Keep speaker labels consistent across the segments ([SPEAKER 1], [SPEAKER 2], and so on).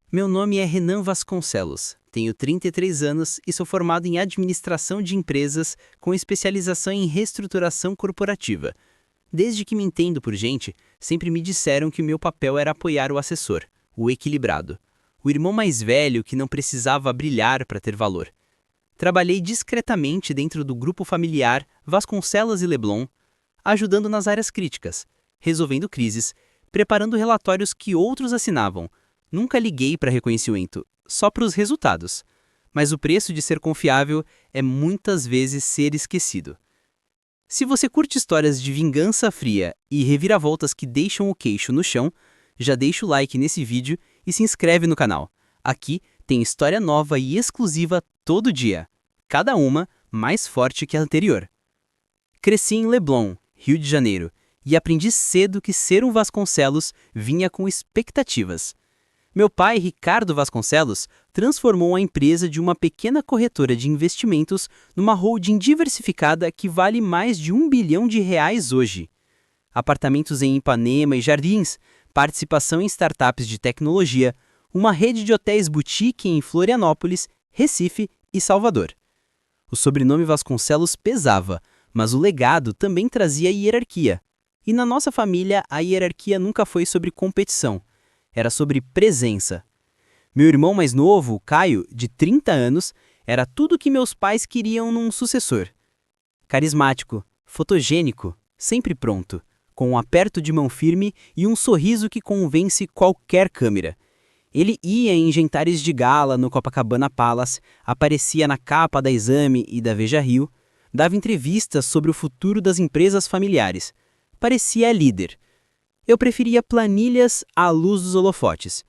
[SPEAKER 1] Meu nome é Renan Vasconcelos, tenho 33 anos e sou formado em administração de empresas com especialização em reestruturação corporativa. Desde que me entendo por gente, sempre me disseram que o meu papel era apoiar o assessor, o equilibrado, o irmão mais velho que não precisava brilhar para ter valor. Trabalhei discretamente dentro do grupo familiar Vasconcelos e Leblon, ajudando nas áreas críticas, resolvendo crises, preparando relatórios que outros assinavam. Nunca liguei para reconhecimento, só para os resultados. Mas o preço de ser confiável é muitas vezes ser esquecido. Se você curte histórias de vingança fria e reviravoltas que deixam o queixo no chão, já deixa o like nesse vídeo e se inscreve no canal. Aqui tem história nova e exclusiva todo dia, cada uma mais forte que a anterior. Cresci em Leblon, Rio de Janeiro, e aprendi cedo que ser um Vasconcelos vinha com expectativas. Meu pai, Ricardo Vasconcelos, transformou a empresa de uma pequena corretora de investimentos numa holding diversificada que vale mais de R$ 1 bilhão hoje. Apartamentos em Ipanema e Jardins, participação em startups de tecnologia, uma rede de hotéis boutique em Florianópolis, Recife e Salvador. O sobrenome Vasconcelos pesava, mas o legado também trazia hierarquia. E na nossa família, a hierarquia nunca foi sobre competição. Era sobre presença. Meu irmão mais novo, Caio, de 30 anos, era tudo o que meus pais queriam num sucessor. Carismático, fotogênico, sempre pronto, com um aperto de mão firme e um sorriso que convence qualquer câmera. Ele ia em jantares de gala no Copacabana Palace, aparecia na capa da Exame e da Veja Rio, dava entrevistas sobre o futuro das empresas familiares. Parecia líder. Eu preferia planilhas à luz dos holofotes.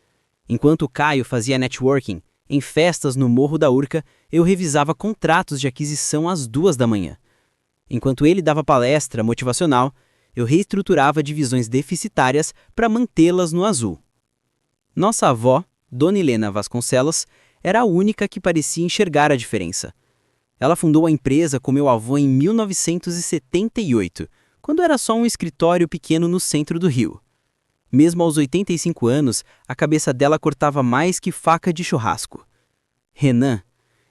[SPEAKER 1] Enquanto o Caio fazia networking, em festas no Morro da Urca, eu revisava contratos de aquisição às 2 da manhã. Enquanto ele dava palestra motivacional, eu reestruturava divisões deficitárias para mantê-las no azul. Nossa avó, Dona Helena Vasconcelos, era a única que parecia enxergar a diferença. Ela fundou a empresa com meu avô em 1978, quando era só um escritório pequeno no centro do Rio. Mesmo aos 85 anos, a cabeça dela cortava mais que faca de churrasco. Renan,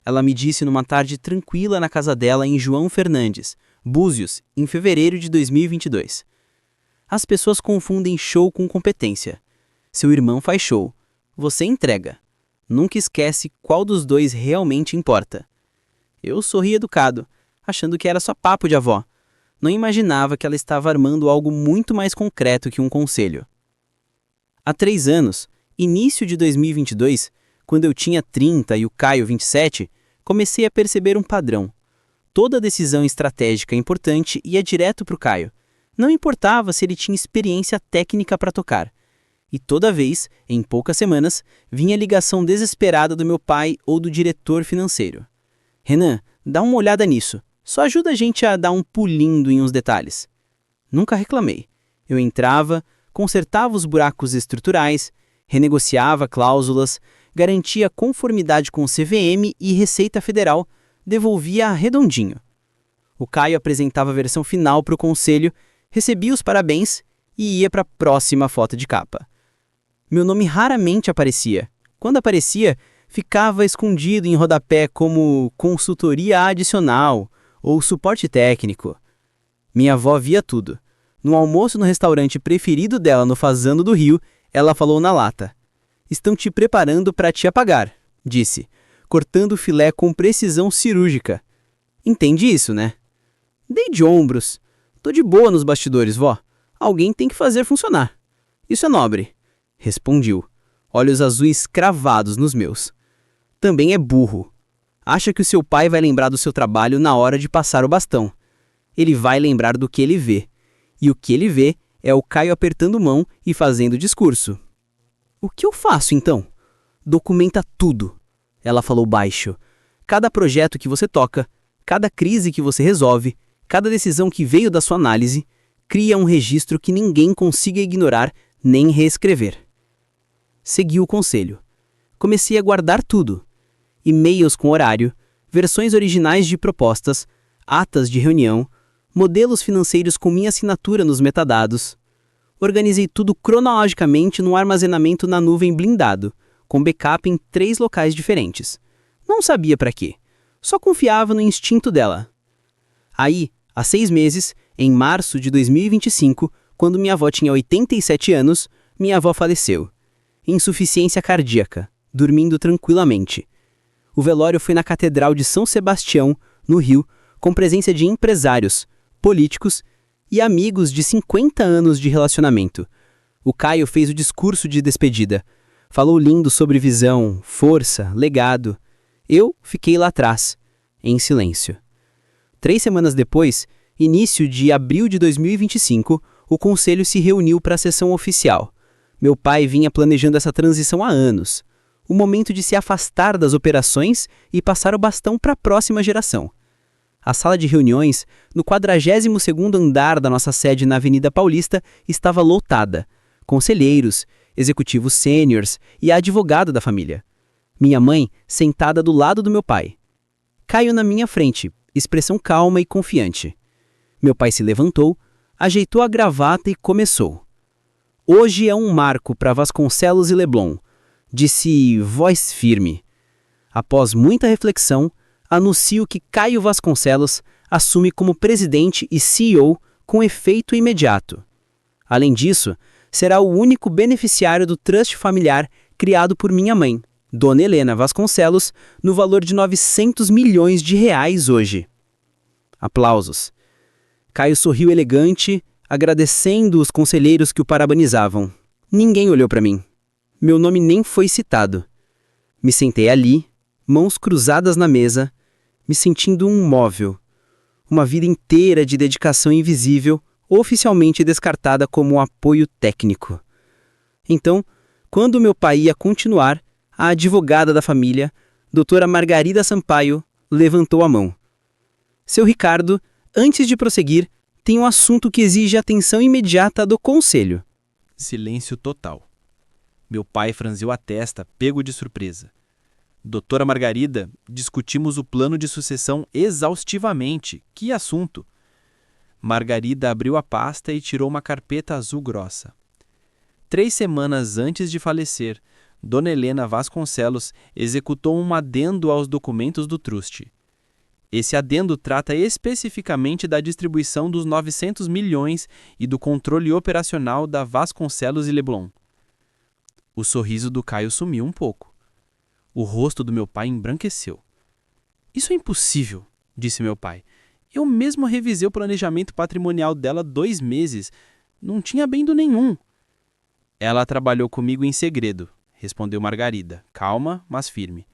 [SPEAKER 1] ela me disse numa tarde tranquila na casa dela em João Fernandes, Búzios, em fevereiro de 2022. As pessoas confundem show com competência. Seu irmão faz show, você entrega. Nunca esquece qual dos dois realmente importa. Eu sorri educado, achando que era só papo de avó. Não imaginava que ela estava armando algo muito mais concreto que um conselho. Há 3 anos, início de 2022, quando eu tinha 30 e o Caio 27, comecei a perceber um padrão. Toda decisão estratégica importante ia direto para o Caio. Não importava se ele tinha experiência técnica para tocar. E toda vez, em poucas semanas, vinha a ligação desesperada do meu pai ou do diretor financeiro. Renan, dá uma olhada nisso. Só ajuda a gente a dar um pulindo em uns detalhes. Nunca reclamei. Eu entrava, consertava os buracos estruturais, renegociava cláusulas, garantia conformidade com CVM e Receita Federal, devolvia redondinho. O Caio apresentava a versão final para o conselho, recebia os parabéns e ia para a próxima foto de capa. Meu nome raramente aparecia. Quando aparecia, ficava escondido em rodapé como consultoria adicional ou suporte técnico. Minha avó via tudo. No almoço no restaurante preferido dela no Fazano do Rio, ela falou na lata. "Estão te preparando para te apagar", disse, cortando o filé com precisão cirúrgica. Entende isso, né? Dei de ombros. Tô de boa nos bastidores, vó. Alguém tem que fazer funcionar. Isso é nobre, respondiu, olhos azuis cravados nos meus. Também é burro. Acha que o seu pai vai lembrar do seu trabalho na hora de passar o bastão. Ele vai lembrar do que ele vê. E o que ele vê é o Caio apertando mão e fazendo discurso. O que eu faço, então? Documenta tudo, ela falou baixo. Cada projeto que você toca, cada crise que você resolve, cada decisão que veio da sua análise, cria um registro que ninguém consiga ignorar nem reescrever. Segui o conselho. Comecei a guardar tudo. E-mails com horário, versões originais de propostas, atas de reunião, modelos financeiros com minha assinatura nos metadados. Organizei tudo cronologicamente num armazenamento na nuvem blindado, com backup em 3 locais diferentes. Não sabia para quê, só confiava no instinto dela. Aí, há 6 meses, em março de 2025, quando minha avó tinha 87 anos, minha avó faleceu. Insuficiência cardíaca, dormindo tranquilamente. O velório foi na Catedral de São Sebastião, no Rio, com presença de empresários, políticos e amigos de 50 anos de relacionamento. O Caio fez o discurso de despedida. Falou lindo sobre visão, força, legado. Eu fiquei lá atrás, em silêncio. 3 semanas depois, início de abril de 2025, o conselho se reuniu para a sessão oficial. Meu pai vinha planejando essa transição há anos. O momento de se afastar das operações e passar o bastão para a próxima geração. A sala de reuniões, no 42º andar da nossa sede na Avenida Paulista, estava lotada. Conselheiros, executivos sêniores e a advogada da família. Minha mãe sentada do lado do meu pai. Caio na minha frente, expressão calma e confiante. Meu pai se levantou, ajeitou a gravata e começou. Hoje é um marco para Vasconcelos e Leblon, disse voz firme. Após muita reflexão, anuncio que Caio Vasconcelos assume como presidente e CEO com efeito imediato. Além disso, será o único beneficiário do trust familiar criado por minha mãe, Dona Helena Vasconcelos, no valor de R$ 900 milhões hoje. Aplausos. Caio sorriu elegante, agradecendo os conselheiros que o parabenizavam. Ninguém olhou para mim. Meu nome nem foi citado. Me sentei ali, mãos cruzadas na mesa, me sentindo um móvel. Uma vida inteira de dedicação invisível, oficialmente descartada como um apoio técnico. Então, quando meu pai ia continuar, a advogada da família, doutora Margarida Sampaio, levantou a mão. Seu Ricardo, antes de prosseguir, tem um assunto que exige atenção imediata do conselho.
[SPEAKER 2] Silêncio total. Meu pai franziu a testa, pego de surpresa. Doutora Margarida, discutimos o plano de sucessão exaustivamente. Que assunto? Margarida abriu a pasta e tirou uma carpeta azul grossa. 3 semanas antes de falecer, Dona Helena Vasconcelos executou um adendo aos documentos do truste. Esse adendo trata especificamente da distribuição dos 900 milhões e do controle operacional da Vasconcelos e Leblon. O sorriso do Caio sumiu um pouco. O rosto do meu pai embranqueceu. Isso é impossível, disse meu pai. Eu mesmo revisei o planejamento patrimonial dela 2 meses. Não tinha bendo nenhum. Ela trabalhou comigo em segredo, respondeu Margarida, calma, mas firme.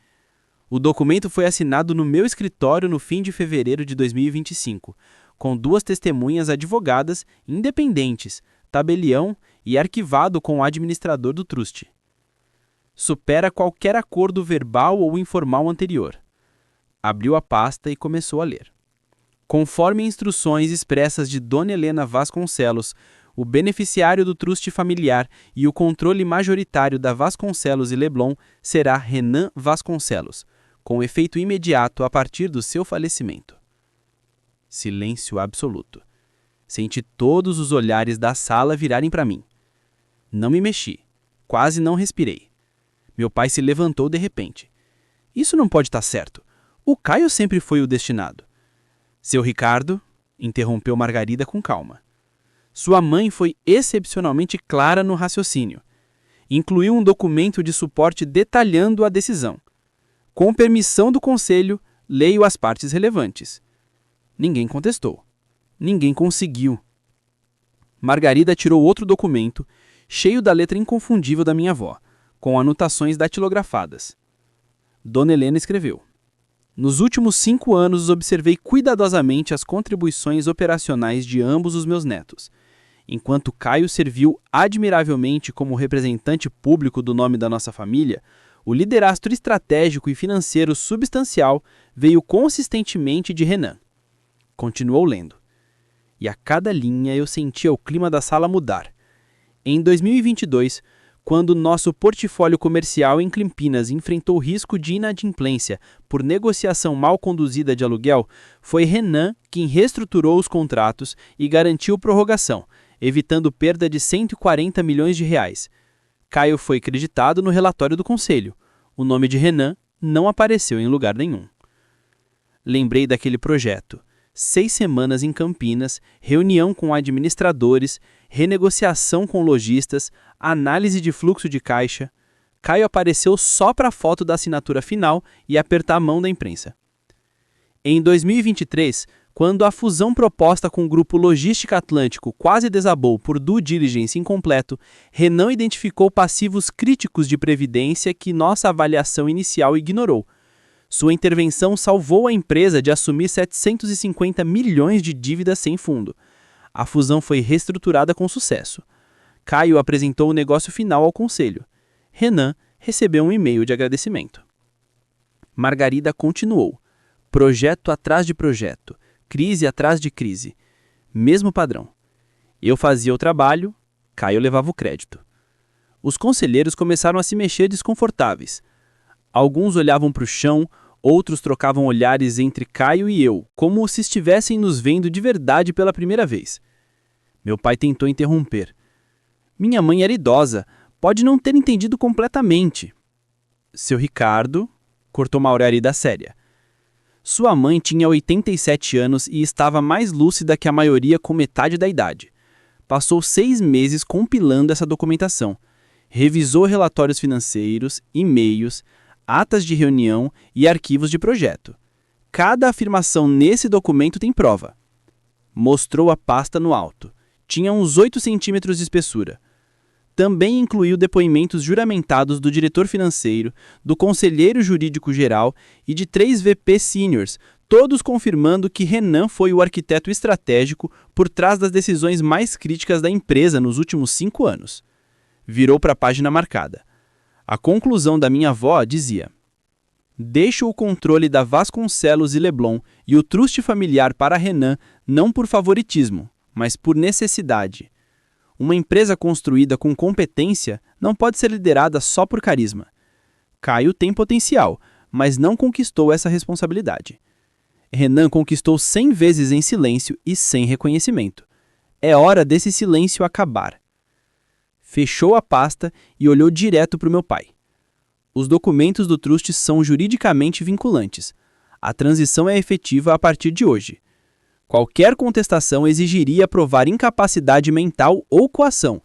[SPEAKER 2] O documento foi assinado no meu escritório no fim de fevereiro de 2025, com 2 testemunhas advogadas independentes, tabelião e arquivado com o administrador do truste. Supera qualquer acordo verbal ou informal anterior. Abriu a pasta e começou a ler. Conforme instruções expressas de Dona Helena Vasconcelos, o beneficiário do truste familiar e o controle majoritário da Vasconcelos e Leblon será Renan Vasconcelos, com efeito imediato a partir do seu falecimento. Silêncio absoluto. Senti todos os olhares da sala virarem para mim. Não me mexi, quase não respirei. Meu pai se levantou de repente. Isso não pode estar certo. O Caio sempre foi o destinado. Seu Ricardo, interrompeu Margarida com calma. Sua mãe foi excepcionalmente clara no raciocínio. Incluiu um documento de suporte detalhando a decisão. Com permissão do conselho, leio as partes relevantes. Ninguém contestou. Ninguém conseguiu. Margarida tirou outro documento, cheio da letra inconfundível da minha avó, com anotações datilografadas. Dona Helena escreveu: Nos últimos 5 anos observei cuidadosamente as contribuições operacionais de ambos os meus netos, enquanto Caio serviu admiravelmente como representante público do nome da nossa família. O liderazgo estratégico e financeiro substancial veio consistentemente de Renan. Continuou lendo. E a cada linha eu sentia o clima da sala mudar. Em 2022, quando nosso portfólio comercial em Campinas enfrentou risco de inadimplência por negociação mal conduzida de aluguel, foi Renan quem reestruturou os contratos e garantiu prorrogação, evitando perda de R$ 140 milhões. Caio foi creditado no relatório do conselho. O nome de Renan não apareceu em lugar nenhum. Lembrei daquele projeto. 6 semanas em Campinas, reunião com administradores, renegociação com lojistas, análise de fluxo de caixa. Caio apareceu só para a foto da assinatura final e apertar a mão da imprensa. Em 2023, quando a fusão proposta com o Grupo Logística Atlântico quase desabou por due diligence incompleto, Renan identificou passivos críticos de previdência que nossa avaliação inicial ignorou. Sua intervenção salvou a empresa de assumir 750 milhões de dívidas sem fundo. A fusão foi reestruturada com sucesso. Caio apresentou o negócio final ao conselho. Renan recebeu um e-mail de agradecimento. Margarida continuou. Projeto atrás de projeto. Crise atrás de crise. Mesmo padrão. Eu fazia o trabalho, Caio levava o crédito. Os conselheiros começaram a se mexer desconfortáveis. Alguns olhavam para o chão, outros trocavam olhares entre Caio e eu, como se estivessem nos vendo de verdade pela primeira vez. Meu pai tentou interromper. Minha mãe era idosa, pode não ter entendido completamente. Seu Ricardo, cortou Margarida séria. Sua mãe tinha 87 anos e estava mais lúcida que a maioria com metade da idade. Passou 6 meses compilando essa documentação. Revisou relatórios financeiros, e-mails, atas de reunião e arquivos de projeto. Cada afirmação nesse documento tem prova. Mostrou a pasta no alto. Tinha uns 8 centímetros de espessura. Também incluiu depoimentos juramentados do diretor financeiro, do conselheiro jurídico geral e de 3 VP seniors, todos confirmando que Renan foi o arquiteto estratégico por trás das decisões mais críticas da empresa nos últimos 5 anos. Virou para a página marcada. A conclusão da minha avó dizia: deixo o controle da Vasconcelos e Leblon e o truste familiar para Renan não por favoritismo, mas por necessidade. Uma empresa construída com competência não pode ser liderada só por carisma. Caio tem potencial, mas não conquistou essa responsabilidade. Renan conquistou 100 vezes em silêncio e sem reconhecimento. É hora desse silêncio acabar. Fechou a pasta e olhou direto para o meu pai. Os documentos do truste são juridicamente vinculantes. A transição é efetiva a partir de hoje. Qualquer contestação exigiria provar incapacidade mental ou coação,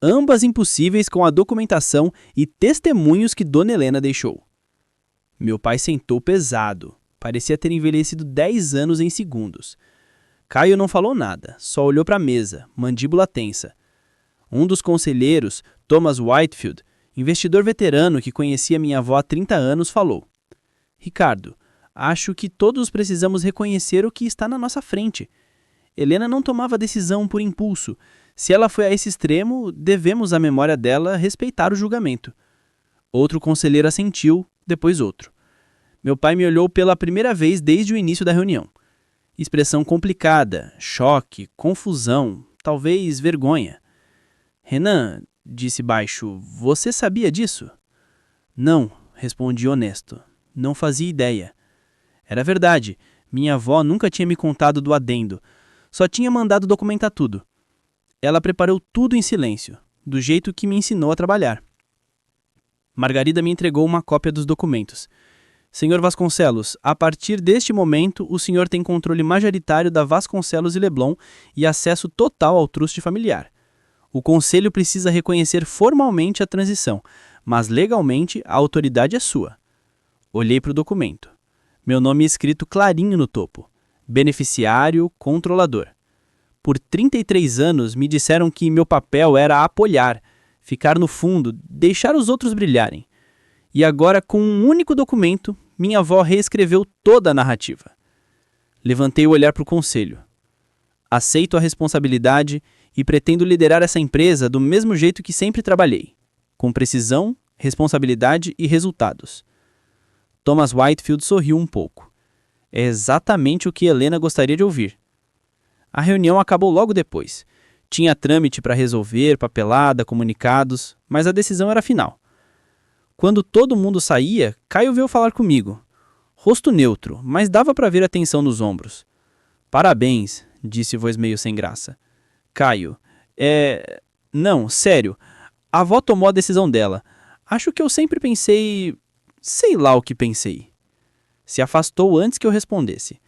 [SPEAKER 2] ambas impossíveis com a documentação e testemunhos que Dona Helena deixou. Meu pai sentou pesado, parecia ter envelhecido 10 anos em segundos. Caio não falou nada, só olhou para a mesa, mandíbula tensa. Um dos conselheiros, Thomas Whitefield, investidor veterano que conhecia minha avó há 30 anos, falou: Ricardo, acho que todos precisamos reconhecer o que está na nossa frente. Helena não tomava decisão por impulso. Se ela foi a esse extremo, devemos à memória dela respeitar o julgamento. Outro conselheiro assentiu, depois outro. Meu pai me olhou pela primeira vez desde o início da reunião. Expressão complicada, choque, confusão, talvez vergonha. Renan, disse baixo, você sabia disso? Não, respondi honesto. Não fazia ideia. Era verdade, minha avó nunca tinha me contado do adendo, só tinha mandado documentar tudo. Ela preparou tudo em silêncio, do jeito que me ensinou a trabalhar. Margarida me entregou uma cópia dos documentos. Senhor Vasconcelos, a partir deste momento, o senhor tem controle majoritário da Vasconcelos e Leblon e acesso total ao truste familiar. O conselho precisa reconhecer formalmente a transição, mas legalmente a autoridade é sua. Olhei para o documento. Meu nome é escrito clarinho no topo. Beneficiário, controlador. Por 33 anos me disseram que meu papel era apoiar, ficar no fundo, deixar os outros brilharem. E agora, com um único documento, minha avó reescreveu toda a narrativa. Levantei o olhar para o conselho. Aceito a responsabilidade e pretendo liderar essa empresa do mesmo jeito que sempre trabalhei, com precisão, responsabilidade e resultados. Thomas Whitefield sorriu um pouco. É exatamente o que Helena gostaria de ouvir. A reunião acabou logo depois. Tinha trâmite para resolver, papelada, comunicados, mas a decisão era final. Quando todo mundo saía, Caio veio falar comigo. Rosto neutro, mas dava para ver a tensão nos ombros. Parabéns, disse voz meio sem graça. Caio, Não, sério. A avó tomou a decisão dela. Acho que eu sempre pensei... sei lá o que pensei. Se afastou antes que eu respondesse.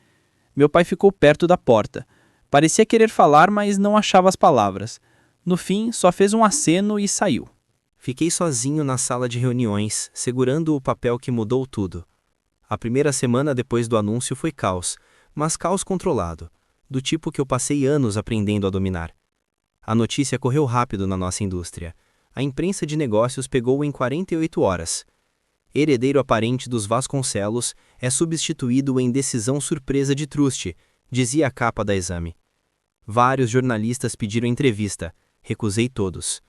[SPEAKER 2] Meu pai ficou perto da porta. Parecia querer falar, mas não achava as palavras. No fim, só fez um aceno e saiu.
[SPEAKER 1] Fiquei sozinho na sala de reuniões, segurando o papel que mudou tudo. A primeira semana depois do anúncio foi caos, mas caos controlado, do tipo que eu passei anos aprendendo a dominar. A notícia correu rápido na nossa indústria. A imprensa de negócios pegou em 48 horas. Herdeiro aparente dos Vasconcelos é substituído em decisão surpresa de Trust, dizia a capa da Exame. Vários jornalistas pediram entrevista, recusei todos.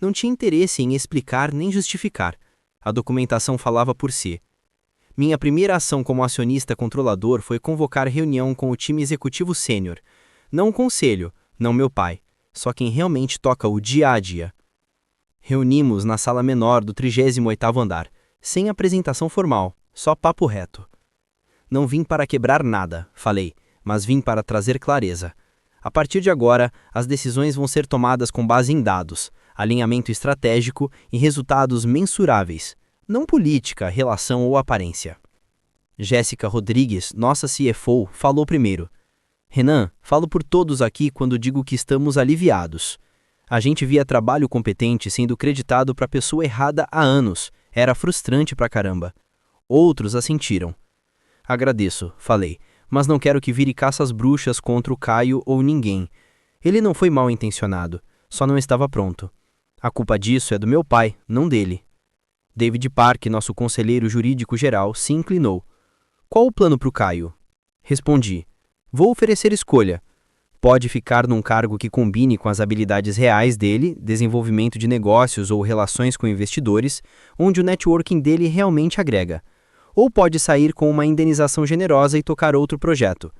[SPEAKER 1] Não tinha interesse em explicar nem justificar. A documentação falava por si. Minha primeira ação como acionista controlador foi convocar reunião com o time executivo sênior. Não o conselho, não meu pai, só quem realmente toca o dia a dia. Reunimos na sala menor do 38º andar, sem apresentação formal, só papo reto. Não vim para quebrar nada, falei, mas vim para trazer clareza. A partir de agora, as decisões vão ser tomadas com base em dados, alinhamento estratégico e resultados mensuráveis, não política, relação ou aparência. Jéssica Rodrigues, nossa CFO, falou primeiro. Renan, falo por todos aqui quando digo que estamos aliviados. A gente via trabalho competente sendo creditado para a pessoa errada há anos. Era frustrante pra caramba. Outros assentiram. Agradeço, falei, mas não quero que vire caça às bruxas contra o Caio ou ninguém. Ele não foi mal intencionado, só não estava pronto. A culpa disso é do meu pai, não dele. David Park, nosso conselheiro jurídico geral, se inclinou. Qual o plano pro Caio? Respondi. Vou oferecer escolha. Pode ficar num cargo que combine com as habilidades reais dele, desenvolvimento de negócios ou relações com investidores, onde o networking dele realmente agrega. Ou pode sair com uma indenização generosa e tocar outro projeto.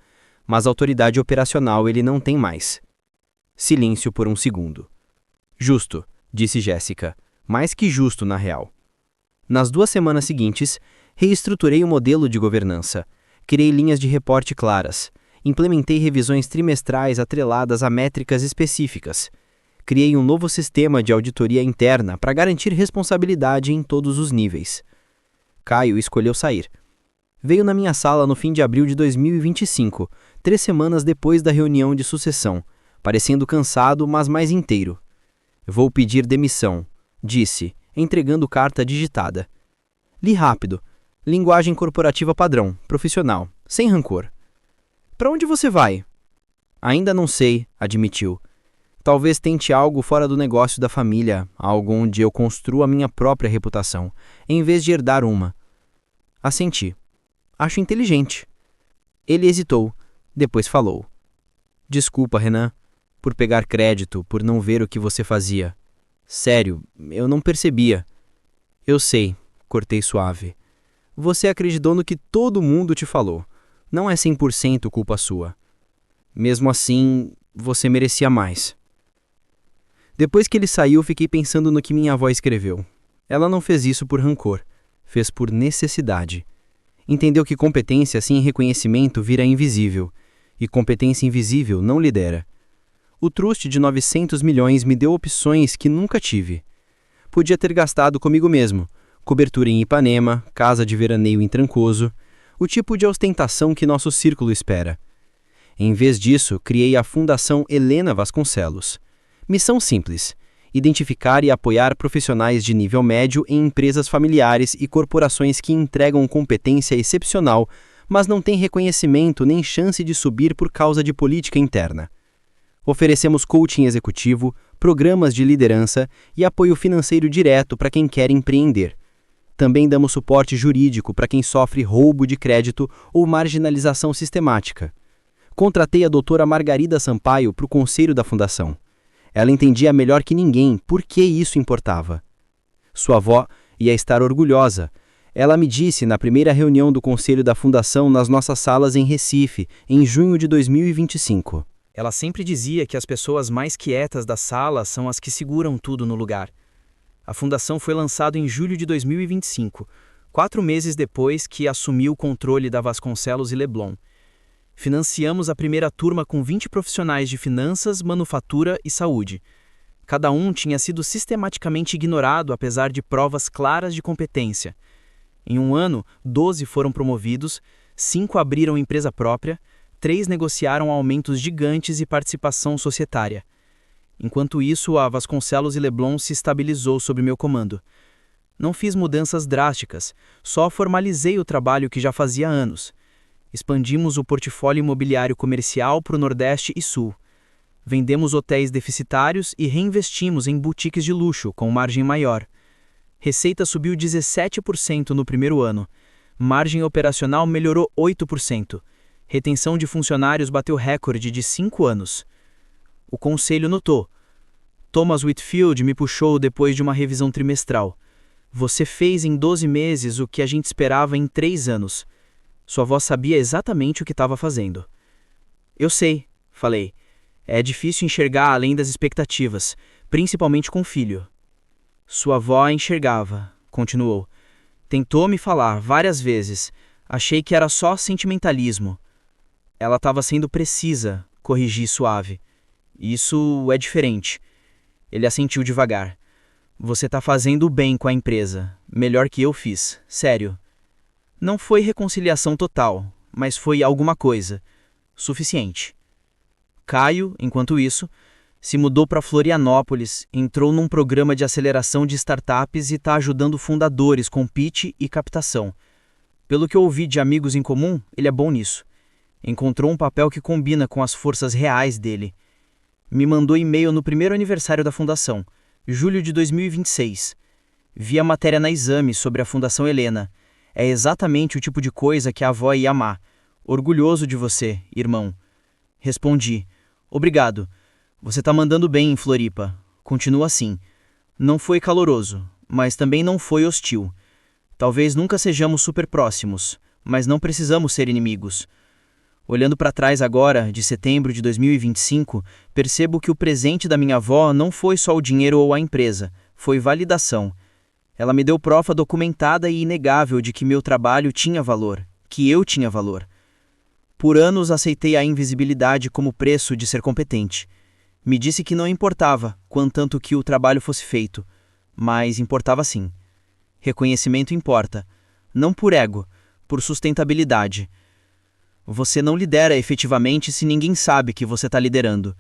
[SPEAKER 1] Mas autoridade operacional ele não tem mais. Silêncio por um segundo. Justo, disse Jéssica. Mais que justo, na real. Nas 2 semanas seguintes, reestruturei o modelo de governança. Criei linhas de reporte claras. Implementei revisões trimestrais atreladas a métricas específicas. Criei um novo sistema de auditoria interna para garantir responsabilidade em todos os níveis. Caio escolheu sair. Veio na minha sala no fim de abril de 2025, 3 semanas depois da reunião de sucessão, parecendo cansado, mas mais inteiro. Vou pedir demissão, disse, entregando carta digitada. Li rápido. Linguagem corporativa padrão, profissional, sem rancor. Para onde você vai? Ainda não sei, admitiu. Talvez tente algo fora do negócio da família, algo onde eu construa a minha própria reputação, em vez de herdar uma. Assenti. Acho inteligente. Ele hesitou, depois falou. Desculpa, Renan, por pegar crédito, por não ver o que você fazia. Sério, eu não percebia. Eu sei, cortei suave. Você acreditou no que todo mundo te falou. Não é 100% culpa sua. Mesmo assim, você merecia mais. Depois que ele saiu, fiquei pensando no que minha avó escreveu. Ela não fez isso por rancor, fez por necessidade. Entendeu que competência sem reconhecimento vira invisível, e competência invisível não lidera. O trust de 900 milhões me deu opções que nunca tive. Podia ter gastado comigo mesmo, cobertura em Ipanema, casa de veraneio em Trancoso, o tipo de ostentação que nosso círculo espera. Em vez disso, criei a Fundação Helena Vasconcelos. Missão simples: identificar e apoiar profissionais de nível médio em empresas familiares e corporações que entregam competência excepcional, mas não têm reconhecimento nem chance de subir por causa de política interna. Oferecemos coaching executivo, programas de liderança e apoio financeiro direto para quem quer empreender. Também damos suporte jurídico para quem sofre roubo de crédito ou marginalização sistemática. Contratei a doutora Margarida Sampaio para o conselho da fundação. Ela entendia melhor que ninguém por que isso importava. Sua avó ia estar orgulhosa. Ela me disse na primeira reunião do conselho da fundação nas nossas salas em Recife, em junho de 2025.
[SPEAKER 3] Ela sempre dizia que as pessoas mais quietas da sala são as que seguram tudo no lugar. A fundação foi lançada em julho de 2025, 4 meses depois que assumiu o controle da Vasconcelos e Leblon. Financiamos a primeira turma com 20 profissionais de finanças, manufatura e saúde. Cada um tinha sido sistematicamente ignorado apesar de provas claras de competência. Em um ano, 12 foram promovidos, 5 abriram empresa própria, 3 negociaram aumentos gigantes e participação societária. Enquanto isso, a Vasconcelos e Leblon se estabilizou sob meu comando. Não fiz mudanças drásticas, só formalizei o trabalho que já fazia anos. Expandimos o portfólio imobiliário comercial para o Nordeste e Sul. Vendemos hotéis deficitários e reinvestimos em boutiques de luxo com margem maior. Receita subiu 17% no primeiro ano. Margem operacional melhorou 8%. Retenção de funcionários bateu recorde de 5 anos. O conselho notou. Thomas Whitfield me puxou depois de uma revisão trimestral. Você fez em 12 meses o que a gente esperava em 3 anos. Sua avó sabia exatamente o que estava fazendo. Eu sei, falei. É difícil enxergar além das expectativas, principalmente com o filho. Sua avó enxergava, continuou. Tentou me falar várias vezes. Achei que era só sentimentalismo. Ela estava sendo precisa, corrigi suave. Isso é diferente. Ele assentiu devagar. Você está fazendo o bem com a empresa. Melhor que eu fiz, sério. Não foi reconciliação total, mas foi alguma coisa. Suficiente. Caio, enquanto isso, se mudou para Florianópolis, entrou num programa de aceleração de startups e está ajudando fundadores com pitch e captação. Pelo que eu ouvi de amigos em comum, ele é bom nisso. Encontrou um papel que combina com as forças reais dele. Me mandou e-mail no primeiro aniversário da fundação, julho de 2026. Vi a matéria na Exame sobre a Fundação Helena. É exatamente o tipo de coisa que a avó ia amar. Orgulhoso de você, irmão. Respondi. Obrigado. Você tá mandando bem em Floripa. Continua assim. Não foi caloroso, mas também não foi hostil. Talvez nunca sejamos super próximos, mas não precisamos ser inimigos. Olhando para trás agora, de setembro de 2025, percebo que o presente da minha avó não foi só o dinheiro ou a empresa, foi validação. Ela me deu prova documentada e inegável de que meu trabalho tinha valor, que eu tinha valor. Por anos aceitei a invisibilidade como preço de ser competente. Me disse que não importava, contanto que o trabalho fosse feito, mas importava sim. Reconhecimento importa, não por ego, por sustentabilidade. Você não lidera efetivamente se ninguém sabe que você está liderando.